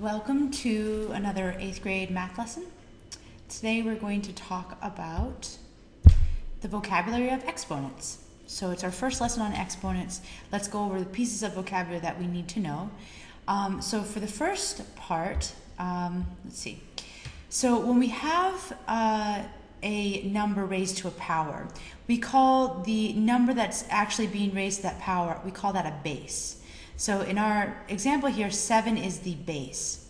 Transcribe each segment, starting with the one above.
Welcome to another 8th grade math lesson. Today we're going to talk about the vocabulary of exponents. So it's our first lesson on exponents. Let's go over the pieces of vocabulary that we need to know. So for the first part, let's see. So when we have a number raised to a power, we call the number that's actually being raised to that power, we call that a base. So in our example here, 7 is the base.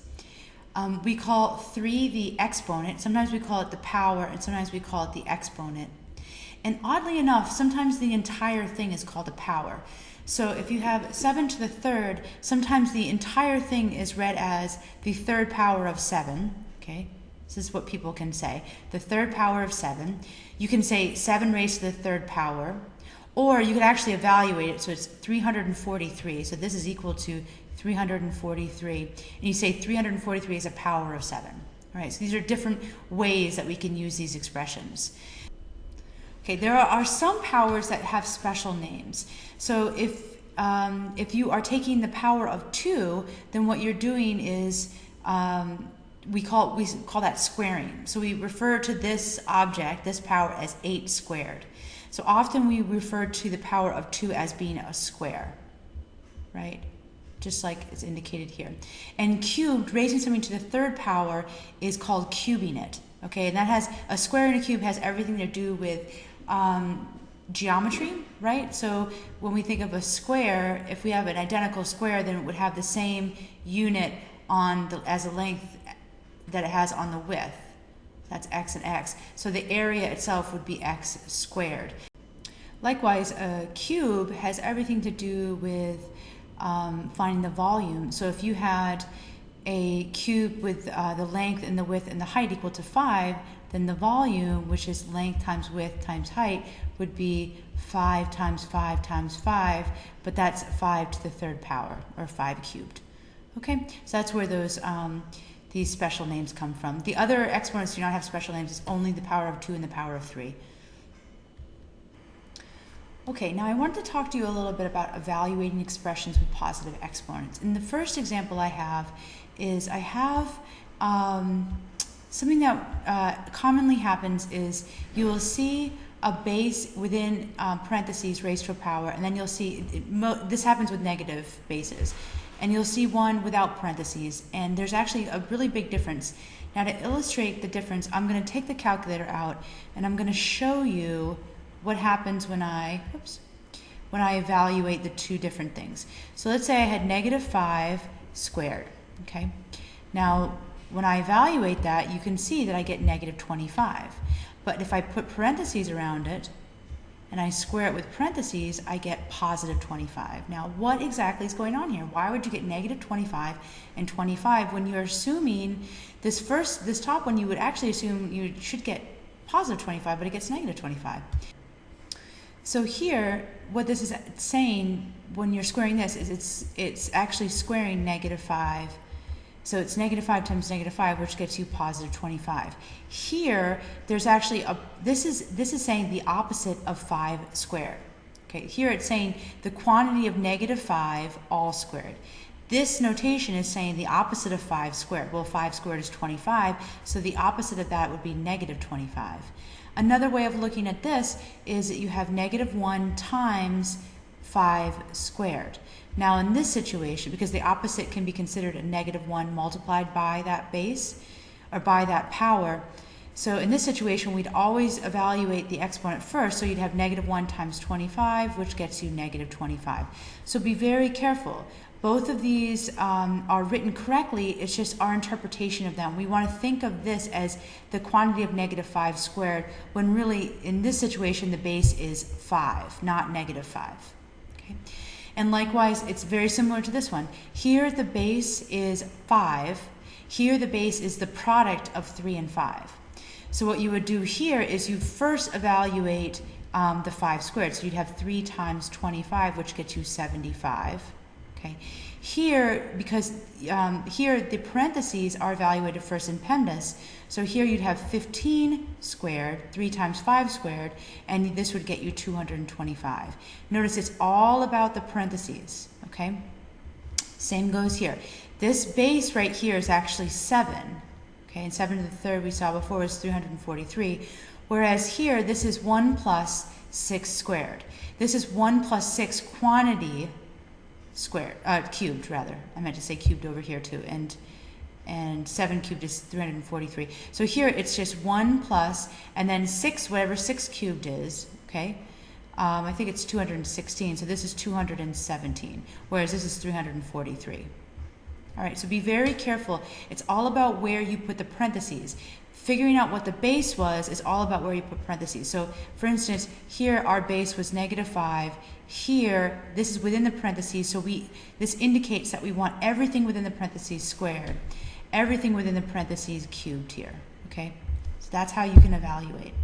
We call 3 the exponent. Sometimes we call it the power, and sometimes we call it the exponent. And oddly enough, sometimes the entire thing is called a power. So if you have 7 to the third, sometimes the entire thing is read as the third power of 7. Okay, this is what people can say. The third power of 7. You can say 7 raised to the third power. Or you could actually evaluate it, so it's 343. So this is equal to 343. And you say 343 is a power of 7. All right, so these are different ways that we can use these expressions. Okay, there are some powers that have special names. So if you are taking the power of 2, then what you're doing is we call that squaring. So we refer to this object, this power, as 8 squared. So often we refer to the power of 2 as being a square, right? Just like it's indicated here. And cubed, raising something to the third power, is called cubing it. Okay, and that has a square and a cube has everything to do with geometry, right? So when we think of a square, if we have an identical square, then it would have the same unit as the length that it has on the width. That's x and x. So the area itself would be x squared. Likewise, a cube has everything to do with finding the volume. So if you had a cube with the length and the width and the height equal to 5, then the volume, which is length times width times height, would be 5 times 5 times 5, but that's 5 to the third power, or 5 cubed. Okay, so that's where these special names come from. The other exponents do not have special names. It's only the power of 2 and the power of 3. Okay, now I wanted to talk to you a little bit about evaluating expressions with positive exponents. And the first example I have is something that commonly happens is you will see a base within parentheses raised to a power, and then you'll see, this happens with negative bases. And you'll see one without parentheses, and there's actually a really big difference. Now to illustrate the difference, I'm going to take the calculator out, and I'm going to show you what happens when I evaluate the two different things. So let's say I had negative 5 squared, okay? Now, when I evaluate that, you can see that I get negative 25. But if I put parentheses around it, and I square it with parentheses, I get positive 25. Now, what exactly is going on here? Why would you get negative 25 and 25 when you're assuming this top one, you would actually assume you should get positive 25, but it gets negative 25. So here, what this is saying when you're squaring this is it's actually squaring negative 5. So it's negative 5 times negative 5, which gets you positive 25. Here, there's actually this is saying the opposite of 5 squared. Okay, here it's saying the quantity of negative 5 all squared. This notation is saying the opposite of 5 squared. Well, 5 squared is 25, so the opposite of that would be negative 25. Another way of looking at this is that you have negative 1 times 5 squared. Now in this situation, because the opposite can be considered a negative 1 multiplied by that base, or by that power, so in this situation we'd always evaluate the exponent first, so you'd have negative 1 times 25, which gets you negative 25. So be very careful. Both of these are written correctly, it's just our interpretation of them. We want to think of this as the quantity of negative 5 squared, when really in this situation the base is 5, not negative 5. Okay? And likewise, it's very similar to this one. Here the base is 5. Here the base is the product of 3 and 5. So what you would do here is you first evaluate the 5 squared. So you'd have 3 times 25, which gets you 75. Okay. Here, because here the parentheses are evaluated first in PEMDAS, so here you'd have 15 squared, 3 times 5 squared, and this would get you 225. Notice it's all about the parentheses, okay? Same goes here. This base right here is actually 7. Okay, and 7 to the third we saw before was 343. Whereas here, this is 1 plus 6 squared. This is 1 plus 6 quantity squared, cubed rather. I meant to say cubed over here too. And 7 cubed is 343. So here it's just 1 plus, and then 6, whatever 6 cubed is, okay? I think it's 216, so this is 217, whereas this is 343. All right, so be very careful. It's all about where you put the parentheses. Figuring out what the base was is all about where you put parentheses. So, for instance, here our base was -5. Here, this is within the parentheses, so this indicates that we want everything within the parentheses squared, everything within the parentheses cubed here, okay? So that's how you can evaluate.